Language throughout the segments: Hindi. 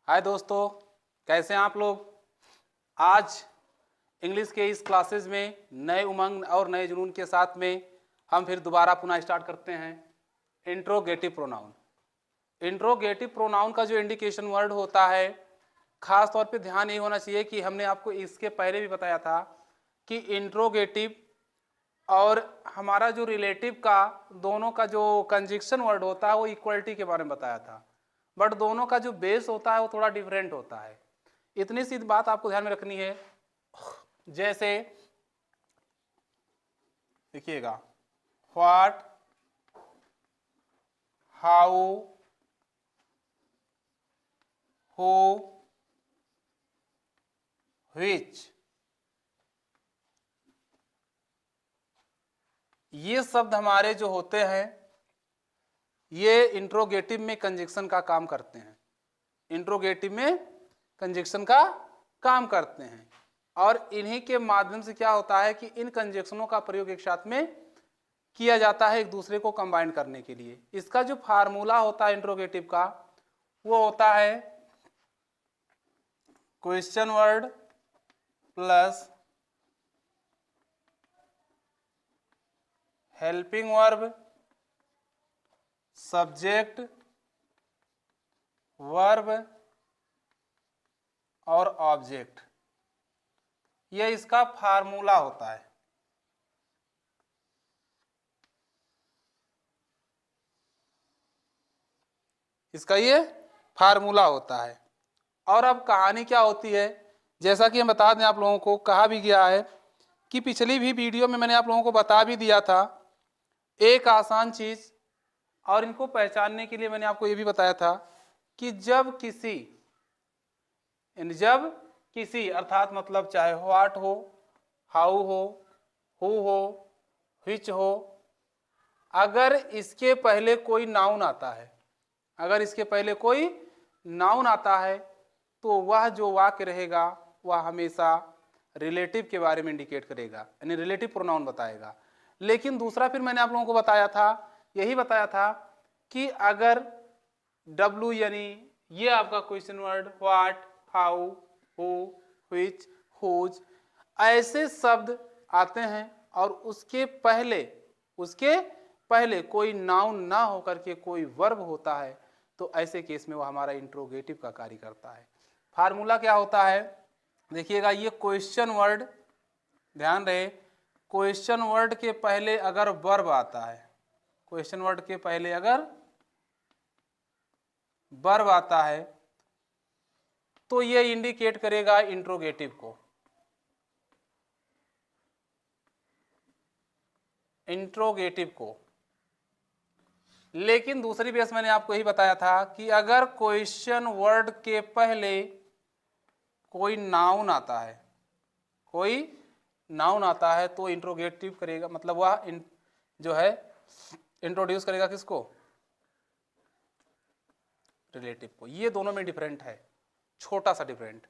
हाय दोस्तों, कैसे हैं आप लोग। आज इंग्लिश के इस क्लासेस में नए उमंग और नए जुनून के साथ में हम फिर दोबारा पुनः स्टार्ट करते हैं इंट्रोगेटिव प्रोनाउन। इंट्रोगेटिव प्रोनाउन का जो इंडिकेशन वर्ड होता है, खास तौर पे ध्यान ये होना चाहिए कि हमने आपको इसके पहले भी बताया था कि इंट्रोगेटिव और हमारा जो रिलेटिव का दोनों का जो कंजक्शन वर्ड होता है वो इक्वलिटी के बारे में बताया था, बट दोनों का जो बेस होता है वो थोड़ा डिफरेंट होता है। इतनी सी बात आपको ध्यान में रखनी है। जैसे देखिएगा, व्हाट, हाउ, हु, व्हिच, ये शब्द हमारे जो होते हैं ये इंट्रोगेटिव में कंजक्शन का काम करते हैं। इंट्रोगेटिव में कंजक्शन का काम करते हैं और इन्हीं के माध्यम से क्या होता है कि इन कंजक्शनों का प्रयोग एक साथ में किया जाता है एक दूसरे को कंबाइन करने के लिए। इसका जो फार्मूला होता है इंट्रोगेटिव का वो होता है question word plus helping verb, subject, verb और ऑब्जेक्ट। यह इसका फार्मूला होता है। इसका ये फार्मूला होता है। और अब कहानी क्या होती है, जैसा कि हम बता दें, आप लोगों को कहा भी गया है कि पिछली भी वीडियो में मैंने आप लोगों को बता भी दिया था एक आसान चीज, और इनको पहचानने के लिए मैंने आपको ये भी बताया था कि जब किसी अर्थात मतलब चाहे व्हाट हो, हाउ हो, हु हो, व्हिच हो, अगर इसके पहले कोई नाउन आता है, तो वह जो वाक्य रहेगा वह हमेशा रिलेटिव के बारे में इंडिकेट करेगा, यानी रिलेटिव प्रोनाउन बताएगा। लेकिन दूसरा फिर मैंने आप लोगों को यही बताया था कि अगर W यानी ये आपका question word what, how, who, which, whose ऐसे शब्द आते हैं और उसके पहले कोई नाउन ना होकर के कोई वर्ब होता है, तो ऐसे केस में वो हमारा इंट्रोगेटिव का कार्य करता है। फार्मूला क्या होता है, देखिएगा, ये क्वेश्चन वर्ड, ध्यान रहे, क्वेश्चन वर्ड के पहले अगर वर्ब आता है, क्वेश्चन वर्ड के पहले अगर वर्ब आता है तो ये इंडिकेट करेगा इंट्रोगेटिव को। लेकिन दूसरी बेस मैंने आपको यही बताया था कि अगर क्वेश्चन वर्ड के पहले कोई नाउन आता है तो इंट्रोगेटिव करेगा, मतलब वह जो है इंट्रोड्यूस करेगा किसको, रिलेटिव को। ये दोनों में डिफरेंट है, छोटा सा डिफरेंट।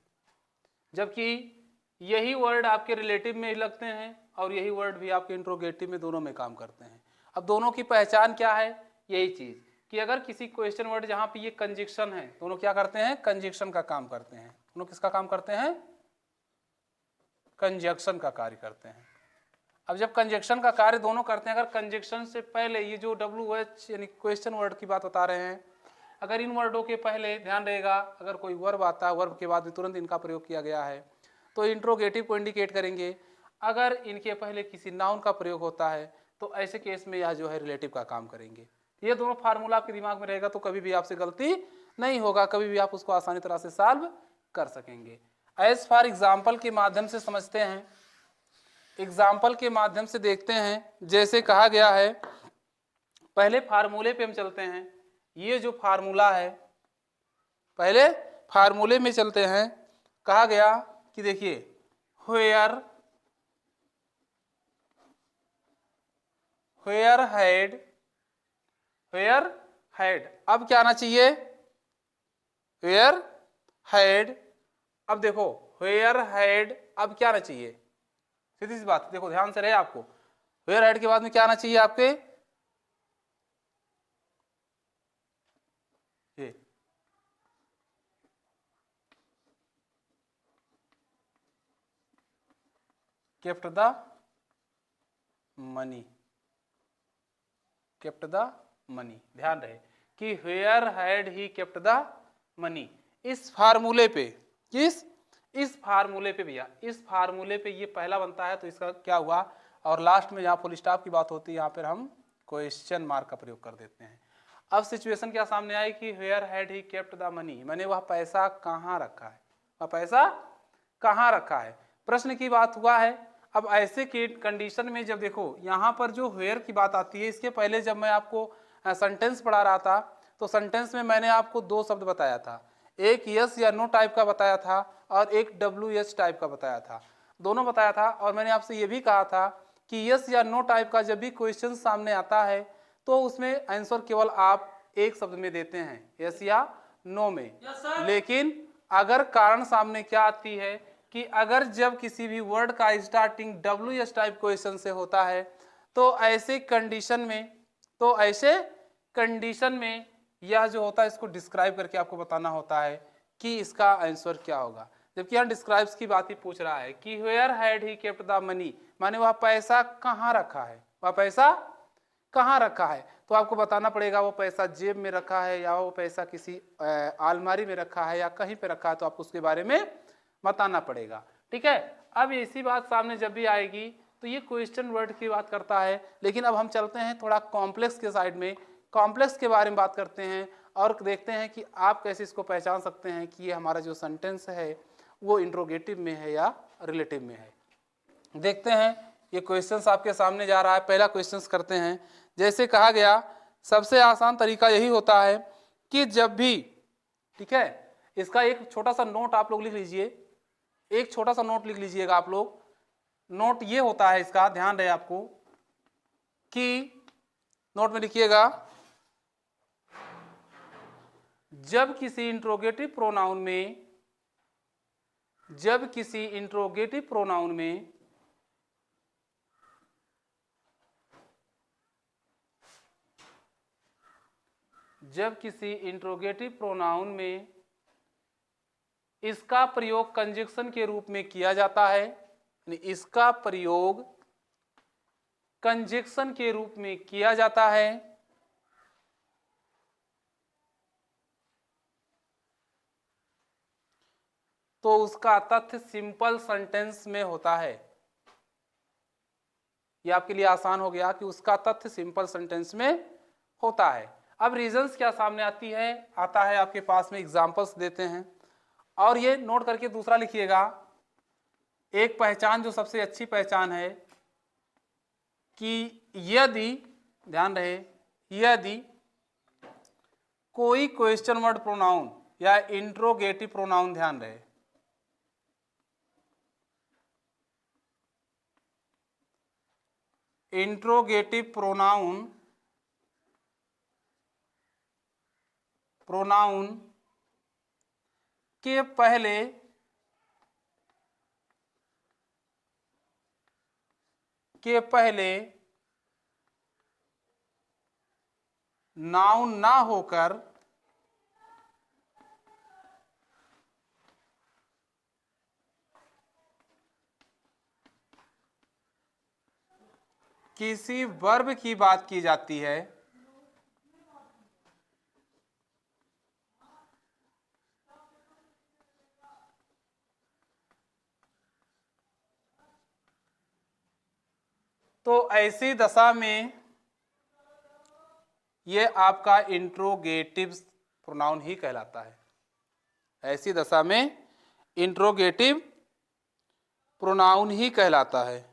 जबकि यही वर्ड आपके रिलेटिव में लगते हैं और यही वर्ड भी आपके इंट्रोगेटिव में, दोनों में काम करते हैं। अब दोनों की पहचान क्या है, यही चीज कि अगर किसी क्वेश्चन वर्ड जहां पे ये कंजक्शन है, दोनों क्या करते हैं, कंजक्शन का काम करते हैं। दोनों किसका काम करते हैं, कंजक्शन का कार्य करते हैं। अब जब कंजक्शन का कार्य दोनों करते हैं, अगर कंजक्शन से पहले ये जो WH यानी क्वेश्चन वर्ड की बात बता रहे हैं, अगर इन वर्डों के पहले ध्यान रहेगा अगर कोई वर्ब आता है, वर्ब के बाद भी तुरंत इनका प्रयोग किया गया है, तो इंट्रोगेटिव को इंडिकेट करेंगे। अगर इनके पहले किसी नाउन का प्रयोग होता है तो ऐसे केस में यह जो है रिलेटिव का काम करेंगे। ये दोनों फार्मूला आपके दिमाग में रहेगा तो कभी भी आपसे गलती नहीं होगा, कभी भी आप उसको आसानी तरह से सॉल्व कर सकेंगे। एज फॉर एग्जाम्पल के माध्यम से समझते हैं, एग्जाम्पल के माध्यम से देखते हैं। जैसे कहा गया है, पहले फार्मूले पे हम चलते हैं। ये जो फार्मूला है, पहले फार्मूले में चलते हैं। कहा गया कि देखिए, व्हेयर हैड, अब क्या आना चाहिए, व्हेयर हैड। अब देखो व्हेयर हैड, अब क्या आना चाहिए, सीधी सी बात, देखो ध्यान से रहे आपको, व्हेयर हैड के बाद में क्या आना चाहिए आपके, ये kept the money, kept the money। ध्यान रहे कि where had he kept the money। इस फार्मूले पे, इस फार्मूले पे भैया, इस फार्मूले पे ये पहला बनता है, तो इसका क्या हुआ, और लास्ट में जहाँ फुल स्टॉप की बात होती है यहाँ पर हम क्वेश्चन मार्क का प्रयोग कर देते हैं। अब सिचुएशन क्या सामने आई कि where had he kept the money, मैंने वह पैसा कहाँ रखा है, वह पैसा कहाँ रखा है, प्रश्न की बात हुआ है। अब ऐसे के कंडीशन में जब देखो यहाँ पर जो वेयर की बात आती है, इसके पहले जब मैं आपको सेंटेंस पढ़ा रहा था तो सेंटेंस में मैंने आपको दो शब्द बताया था, एक यस या नो टाइप का बताया था और एक WH टाइप का बताया था, दोनों बताया था। और मैंने आपसे ये भी कहा था कि यस या नो टाइप का जब भी क्वेश्चन सामने आता है तो उसमें आंसर केवल आप एक शब्द में देते हैं, यस या नो में। लेकिन अगर कारण सामने क्या आती है कि अगर जब किसी भी वर्ड का स्टार्टिंग WH टाइप क्वेश्चन से होता है तो ऐसे कंडीशन में यह जो होता है इसको डिस्क्राइब करके आपको बताना होता है कि इसका आंसर क्या होगा। जबकि यहाँ डिस्क्राइब्स की बात ही पूछ रहा है कि where had he kept the money, माने वह पैसा कहाँ रखा है, वह पैसा कहाँ रखा है, तो आपको बताना पड़ेगा वो पैसा जेब में रखा है या वो पैसा किसी अलमारी में रखा है या कहीं पे रखा है, तो आपको उसके बारे में बताना पड़ेगा। ठीक है, अब ऐसी बात सामने जब भी आएगी तो ये क्वेश्चन वर्ड की बात करता है। लेकिन अब हम चलते हैं थोड़ा कॉम्प्लेक्स के साइड में, कॉम्प्लेक्स के बारे में बात करते हैं और देखते हैं कि आप कैसे इसको पहचान सकते हैं कि ये हमारा जो सेंटेंस है वो इंट्रोगेटिव में है या रिलेटिव में है। देखते हैं, ये क्वेश्चंस आपके सामने जा रहा है, पहला क्वेश्चंस करते हैं। जैसे कहा गया सबसे आसान तरीका यही होता है कि जब भी, ठीक है, इसका एक छोटा सा नोट आप लोग लिख लीजिए, एक छोटा सा नोट लिख लीजिएगा आप लोग। नोट ये होता है, इसका ध्यान रहे आपको कि नोट में लिखिएगा, जब किसी इंट्रोगेटिव प्रोनाउन में जब किसी इंट्रोगेटिव प्रोनाउन में इसका प्रयोग कंजक्शन के रूप में किया जाता है, इसका प्रयोग कंजक्शन के रूप में किया जाता है, तो उसका तथ्य सिंपल सेंटेंस में होता है। यह आपके लिए आसान हो गया कि उसका तथ्य सिंपल सेंटेंस में होता है। अब रीजंस क्या सामने आता है आपके पास में, एग्जांपल्स देते हैं और ये नोट करके दूसरा लिखिएगा। एक पहचान जो सबसे अच्छी पहचान है कि यदि, ध्यान रहे, यदि कोई क्वेश्चन वर्ड प्रोनाउन या इंट्रोगेटिव प्रोनाउन, ध्यान रहे, इंट्रोगेटिव प्रोनाउन के पहले नाउन ना होकर किसी वर्ब की बात की जाती है, तो ऐसी दशा में यह आपका इंट्रोगेटिव प्रोनाउन ही कहलाता है। ऐसी दशा में इंट्रोगेटिव प्रोनाउन ही कहलाता है।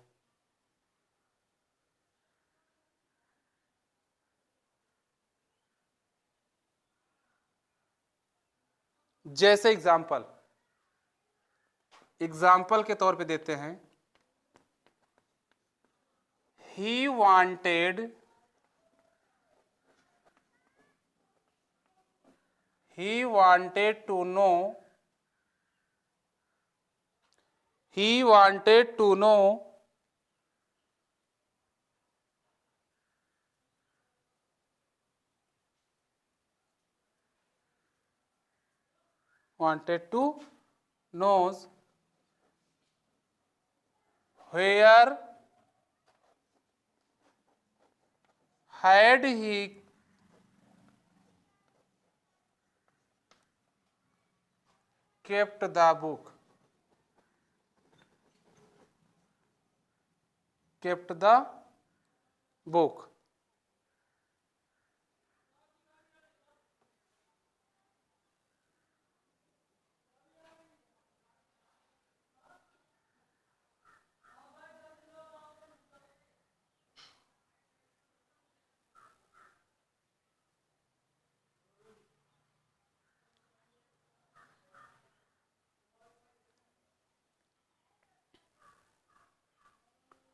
जैसे एग्जाम्पल के तौर पे देते हैं, he wanted to know knows where had he kept the book, kept the book.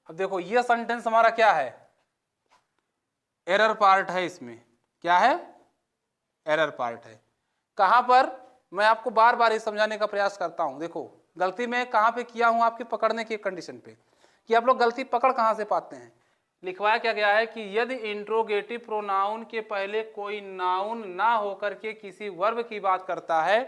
अब देखो ये सेंटेंस हमारा क्या है, एरर पार्ट है, इसमें क्या है, एरर पार्ट है। कहां पर, मैं आपको बार बार ये समझाने का प्रयास करता हूं। देखो गलती मैं कहां पे किया हूं, आपके पकड़ने की कंडीशन पे, कि आप लोग गलती पकड़ कहां से पाते हैं। लिखवाया क्या गया है कि यदि इंट्रोगेटिव प्रोनाउन के पहले कोई नाउन ना होकर के किसी वर्ब की बात करता है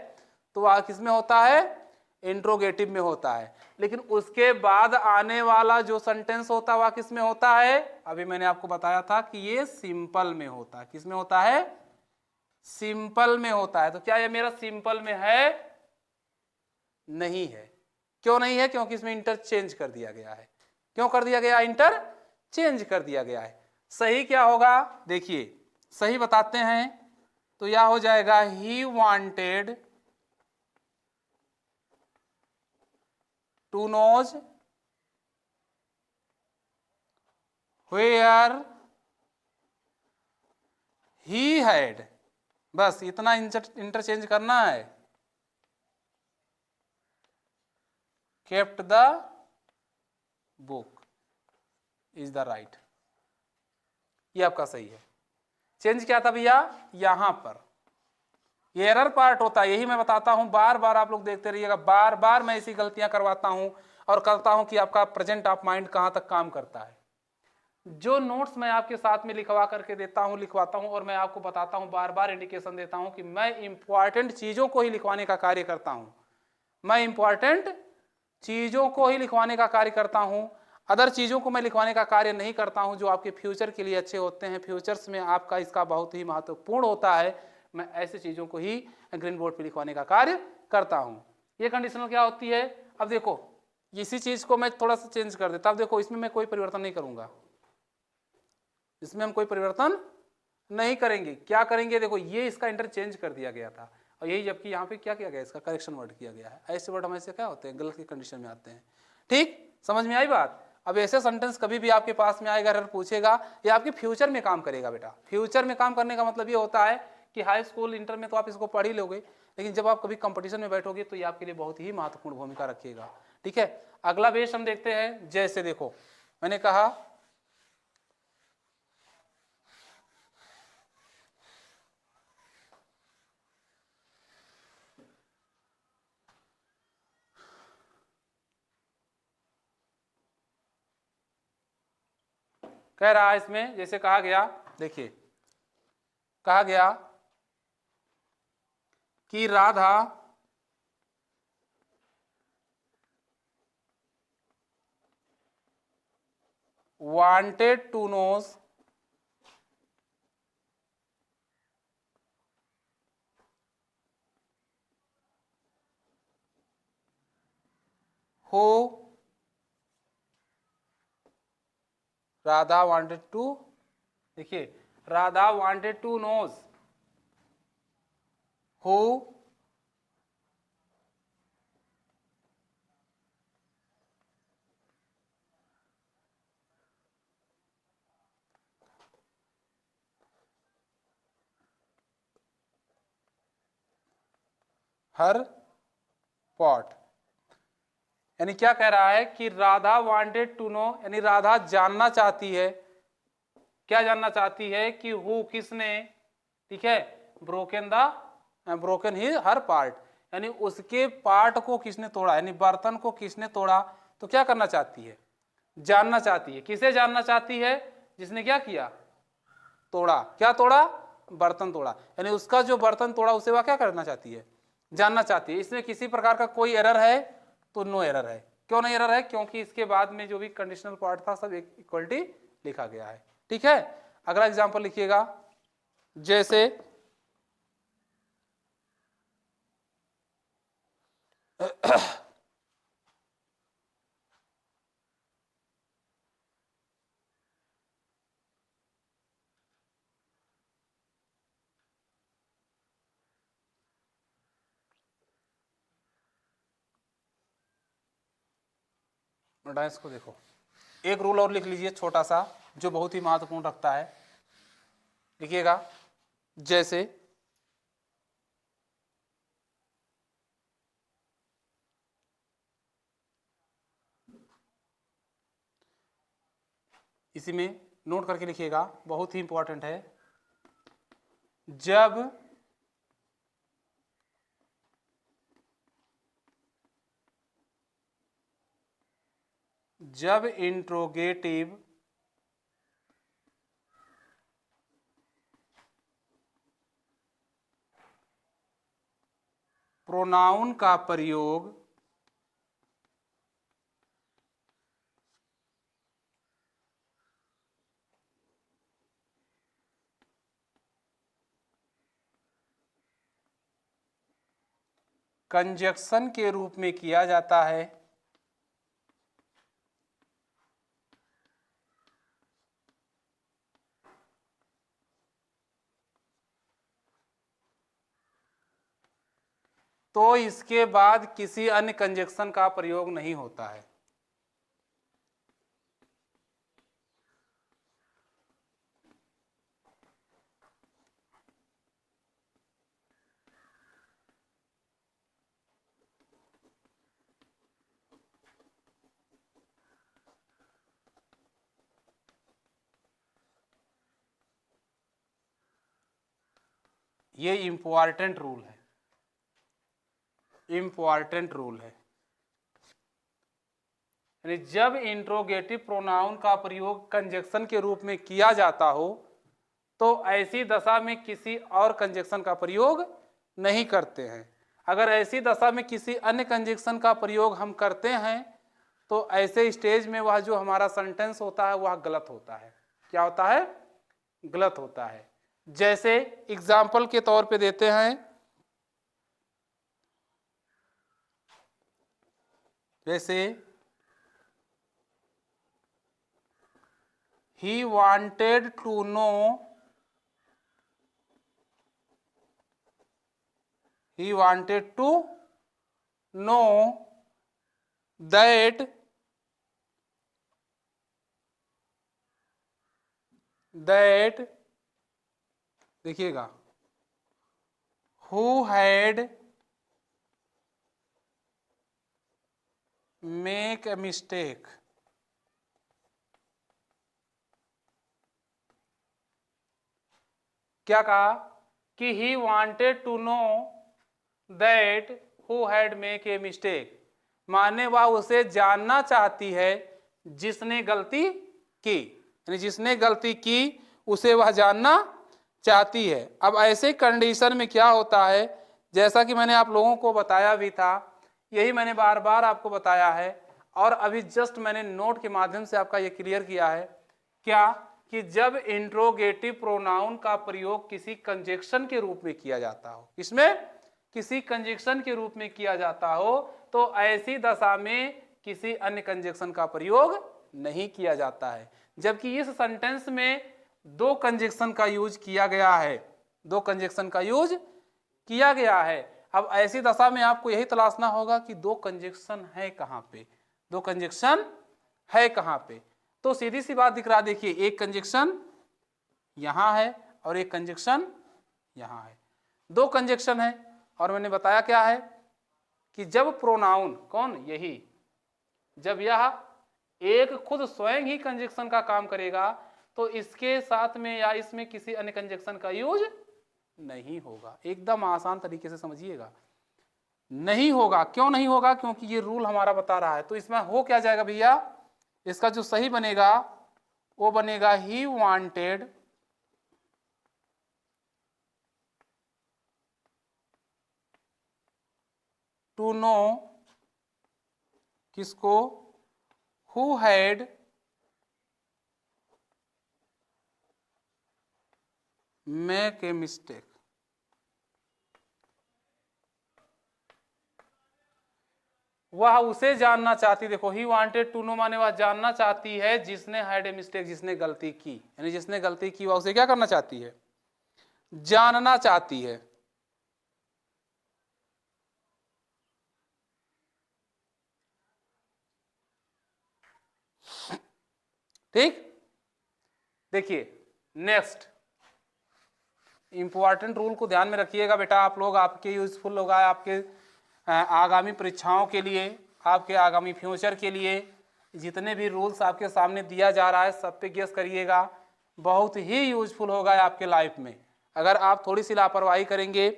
तो वह किसमें होता है, इंट्रोगेटिव में होता है। लेकिन उसके बाद आने वाला जो सेंटेंस होता है वह किस में होता है, अभी मैंने आपको बताया था कि ये सिंपल में होता है। किस में होता है, सिंपल में होता है। तो क्या ये मेरा सिंपल में है, नहीं है। क्यों नहीं है, क्योंकि इसमें इंटरचेंज कर दिया गया है। क्यों कर दिया गया, इंटरचेंज कर दिया गया है। सही क्या होगा, देखिए सही बताते हैं तो यह हो जाएगा he wanted to knows where he had, बस इतना इंटरचेंज करना है, kept the book is the right. ये आपका सही है। चेंज क्या था भैया, यहां पर ये एरर पार्ट होता है, यही मैं बताता हूं, बार बार आप लोग देखते रहिएगा, बार बार मैं ऐसी गलतियां करवाता हूं और करता हूं कि आपका प्रेजेंट ऑफ माइंड कहां तक काम करता है। जो नोट्स मैं आपके साथ में लिखवा करके देता हूं, लिखवाता हूं और मैं आपको बताता हूं, बार बार इंडिकेशन देता हूं कि मैं इंपॉर्टेंट चीजों को ही लिखवाने का कार्य करता हूं, मैं इंपॉर्टेंट चीजों को ही लिखवाने का कार्य करता हूं। अदर चीजों को मैं लिखवाने का कार्य नहीं करता हूं जो आपके फ्यूचर के लिए अच्छे होते हैं, फ्यूचर्स में आपका इसका बहुत ही महत्वपूर्ण होता है। मैं ऐसी चीजों को ही ग्रीन बोर्ड पे लिखवाने का कार्य करता हूं। ये कंडीशनल क्या होती है, अब देखो इसी चीज को मैं थोड़ा सा चेंज कर देता, अब देखो इसमें मैं कोई परिवर्तन नहीं करूंगा, इसमें हम कोई परिवर्तन नहीं करेंगे। क्या करेंगे, देखो ये इसका इंटरचेंज कर दिया गया था और यही जबकि यहाँ पे क्या किया गया, इसका करेक्शन वर्ड किया गया है। ऐसे वर्ड हमेशा क्या होते हैं, गलत की कंडीशन में आते हैं। ठीक, समझ में आई बात। अब ऐसे सेंटेंस कभी भी आपके पास में आएगा, अगर पूछेगा, ये आपके फ्यूचर में काम करेगा बेटा। फ्यूचर में काम करने का मतलब ये होता है कि हाई स्कूल इंटर में तो आप इसको पढ़ ही लोगे, लेकिन जब आप कभी कंपटीशन में बैठोगे तो ये आपके लिए बहुत ही महत्वपूर्ण भूमिका रखेगा। ठीक है, अगला बेस हम देखते हैं। जैसे देखो मैंने कहा कह रहा है इसमें, जैसे कहा गया, देखिए कहा गया कि Radha wanted to know who Radha wanted to, देखिए Radha wanted to knows who her pot. यानी क्या कह रहा है कि राधा वांटेड टू नो, यानी राधा जानना चाहती है, क्या जानना चाहती है कि हु किसने, ठीक है, ब्रोकन ही हर पार्ट, यानी उसके पार्ट को किसने तोड़ा, यानी बर्तन को किसने तोड़ा। तो क्या करना चाहती है, जानना चाहती है। किसे जानना चाहती है, जिसने क्या किया, तोड़ा। क्या तोड़ा, बर्तन तोड़ा, यानी उसका जो बर्तन तोड़ा उसे वह क्या करना चाहती है, जानना चाहती है। इसमें किसी प्रकार का कोई एरर है तो नो एरर है, क्यों नहीं एरर है? क्योंकि इसके बाद में जो भी कंडीशनल पार्ट था सब एक इक्वलिटी लिखा गया है। ठीक है, अगला एग्जांपल लिखिएगा, जैसे डायस को देखो, एक रूल और लिख लीजिए छोटा सा जो बहुत ही महत्वपूर्ण रखता है। लिखिएगा, जैसे इसी में नोट करके लिखिएगा, बहुत ही इंपॉर्टेंट है। जब इंट्रोगेटिव प्रोनाउन का प्रयोग कंजक्शन के रूप में किया जाता है, तो इसके बाद किसी अन्य कंजक्शन का प्रयोग नहीं होता है। ये इंपॉर्टेंट रूल है, इंपॉर्टेंट रूल है। यानी जब इंट्रोगेटिव प्रोनाउन का प्रयोग कंजक्शन के रूप में किया जाता हो तो ऐसी दशा में किसी और कंजक्शन का प्रयोग नहीं करते हैं। अगर ऐसी दशा में किसी अन्य कंजक्शन का प्रयोग हम करते हैं तो ऐसे स्टेज में वह जो हमारा सेंटेंस होता है वह गलत होता है। क्या होता है? गलत होता है। जैसे एग्जाम्पल के तौर पे देते हैं, जैसे he wanted to know that देखिएगा who had make a mistake, क्या कहा कि he wanted to know that who had make a mistake, माने वह उसे जानना चाहती है जिसने गलती की, यानी जिसने गलती की उसे वह जानना चाहती है। अब ऐसे कंडीशन में क्या होता है, जैसा कि मैंने आप लोगों को बताया भी था, यही मैंने बार बार आपको बताया है और अभी जस्ट मैंने नोट के माध्यम से आपका ये क्लियर किया है, क्या कि जब इंट्रोगेटिव प्रोनाउन का प्रयोग किसी कंजक्शन के रूप में किया जाता हो, इसमें किसी कंजक्शन के रूप में किया जाता हो तो ऐसी दशा में किसी अन्य कंजक्शन का प्रयोग नहीं किया जाता है। जबकि इस सेंटेंस में दो कंजक्शन का यूज किया गया है, दो कंजक्शन का यूज किया गया है। अब ऐसी दशा में आपको यही तलाशना होगा कि दो कंजक्शन है कहां पे, दो कंजक्शन है कहां पे। तो सीधी सी बात दिख रहा, देखिए एक कंजक्शन यहां है और एक कंजक्शन यहां है, दो कंजक्शन है। और मैंने बताया क्या है कि जब प्रोनाउन कौन, यही, जब यह एक खुद स्वयं ही कंजक्शन का काम करेगा तो इसके साथ में या इसमें किसी अन्य कंजक्शन का यूज नहीं होगा। एकदम आसान तरीके से समझिएगा, नहीं होगा। क्यों नहीं होगा? क्योंकि ये रूल हमारा बता रहा है। तो इसमें हो क्या जाएगा भैया, इसका जो सही बनेगा वो बनेगा ही वांटेड टू नो किसको? Who had make a mistake. वह उसे जानना चाहती, देखो ही वांटेड टू नो माने वह जानना चाहती है जिसने हैड ए मिस्टेक, जिसने गलती की, यानी जिसने गलती की वह उसे क्या करना चाहती है? जानना चाहती है। ठीक, देखिए नेक्स्ट इंपॉर्टेंट रूल को ध्यान में रखिएगा बेटा आप लोग, आपके यूजफुल होगा आपके आगामी परीक्षाओं के लिए, आपके आगामी फ्यूचर के लिए। जितने भी रूल्स आपके सामने दिया जा रहा है सब पे गेस करिएगा, बहुत ही यूजफुल होगा आपके लाइफ में। अगर आप थोड़ी सी लापरवाही करेंगे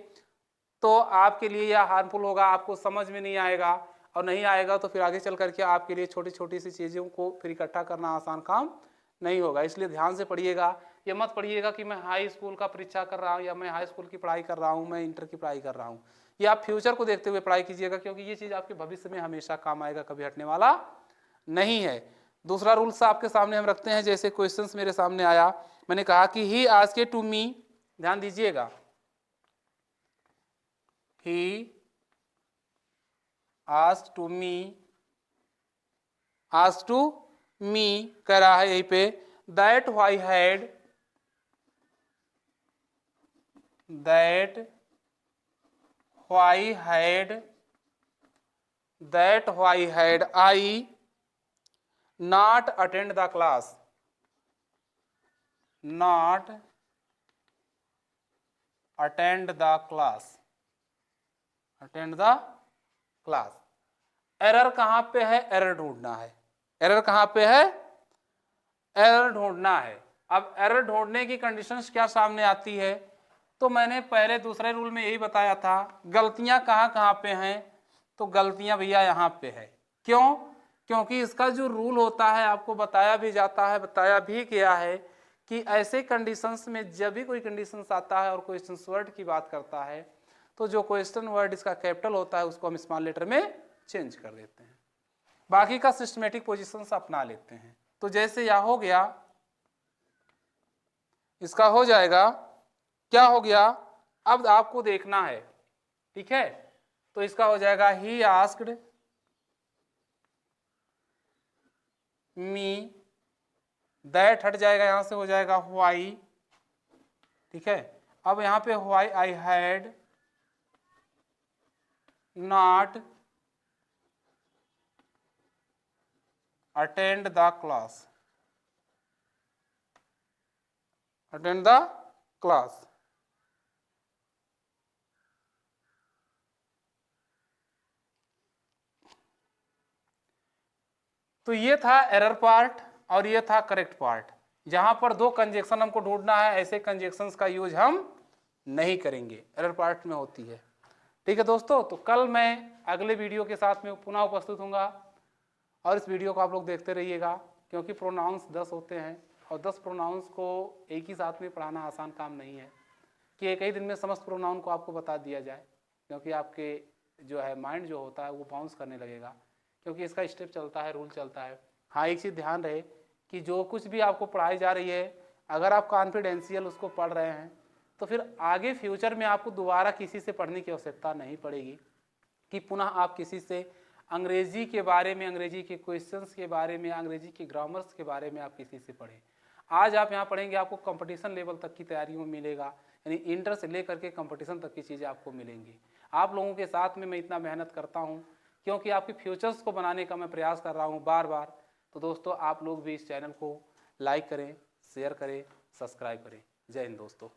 तो आपके लिए यह हार्मफुल होगा, आपको समझ में नहीं आएगा, और नहीं आएगा तो फिर आगे चल करके आपके लिए छोटी छोटी सी चीज़ों को फिर इकट्ठा करना आसान काम नहीं होगा। इसलिए ध्यान से पढ़िएगा, ये मत पढ़िएगा कि मैं हाई स्कूल का परीक्षा कर रहा हूँ या मैं हाई स्कूल की पढ़ाई कर रहा हूँ, मैं इंटर की पढ़ाई कर रहा हूँ। ये आप फ्यूचर को देखते हुए पढ़ाई कीजिएगा, क्योंकि ये चीज़ आपके भविष्य में हमेशा काम आएगा, कभी हटने वाला नहीं है। दूसरा रूल्स आपके सामने हम रखते हैं, जैसे क्वेश्चंस मेरे सामने आया, मैंने कहा कि ही आस्क्ड टू मी, ध्यान दीजिएगा, ही आस्क्ड टू मी कह रहा है यहीं पे, that why had I not attend the class, not attend the class, attend the class। Error कहां पे है? एरर ढूंढना है। एरर कहां पे है? एरर ढूंढना है। अब एरर ढूंढने की कंडीशंस क्या सामने आती है? तो मैंने पहले दूसरे रूल में यही बताया था, गलतियां कहां कहां पे हैं? तो गलतियां भैया यहां पे है। क्यों? क्योंकि इसका जो रूल होता है आपको बताया भी जाता है, बताया भी गया है कि ऐसे कंडीशंस में जब भी कोई कंडीशंस आता है और क्वेश्चन वर्ड की बात करता है तो जो क्वेश्चन वर्ड इसका कैपिटल होता है उसको हम स्मॉल लेटर में चेंज कर देते हैं, बाकी का सिस्टमेटिक पोजीशंस अपना लेते हैं। तो जैसे यह हो गया, इसका हो जाएगा, क्या हो गया? अब आपको देखना है, ठीक है? तो इसका हो जाएगा ही आस्क्ड मी, दैट हट जाएगा, यहां से हो जाएगा व्हाई, ठीक है? अब यहां पे why I had not attend the class, attend the class. तो ये था एरर पार्ट और ये था करेक्ट पार्ट। जहां पर दो कंजक्शन हमको ढूंढना है, ऐसे कंजक्शंस का यूज हम नहीं करेंगे, एरर पार्ट में होती है। ठीक है दोस्तों, तो कल मैं अगले वीडियो के साथ में पुनः उपस्थित होऊंगा और इस वीडियो को आप लोग देखते रहिएगा, क्योंकि प्रोनाउंस 10 होते हैं और 10 प्रोनाउंस को एक ही साथ में पढ़ाना आसान काम नहीं है कि एक ही दिन में समस्त प्रोनाउन को आपको बता दिया जाए, क्योंकि आपके जो है माइंड जो होता है वो बाउंस करने लगेगा, क्योंकि इसका स्टेप चलता है, रूल चलता है। हाँ, एक चीज़ ध्यान रहे कि जो कुछ भी आपको पढ़ाई जा रही है, अगर आप कॉन्फिडेंशियल उसको पढ़ रहे हैं तो फिर आगे फ्यूचर में आपको दोबारा किसी से पढ़ने की आवश्यकता नहीं पड़ेगी कि पुनः आप किसी से अंग्रेजी के बारे में, अंग्रेजी के क्वेश्चंस के बारे में, अंग्रेजी के ग्रामर्स के बारे में आप किसी से पढ़ें। आज आप यहाँ पढ़ेंगे, आपको कंपटीशन लेवल तक की तैयारी में मिलेगा, यानी इंटर से लेकर के कंपटीशन तक की चीज़ें आपको मिलेंगी। आप लोगों के साथ में मैं इतना मेहनत करता हूँ क्योंकि आपके फ्यूचर्स को बनाने का मैं प्रयास कर रहा हूँ बार बार। तो दोस्तों, आप लोग भी इस चैनल को लाइक करें, शेयर करें, सब्सक्राइब करें। जय हिंद दोस्तों।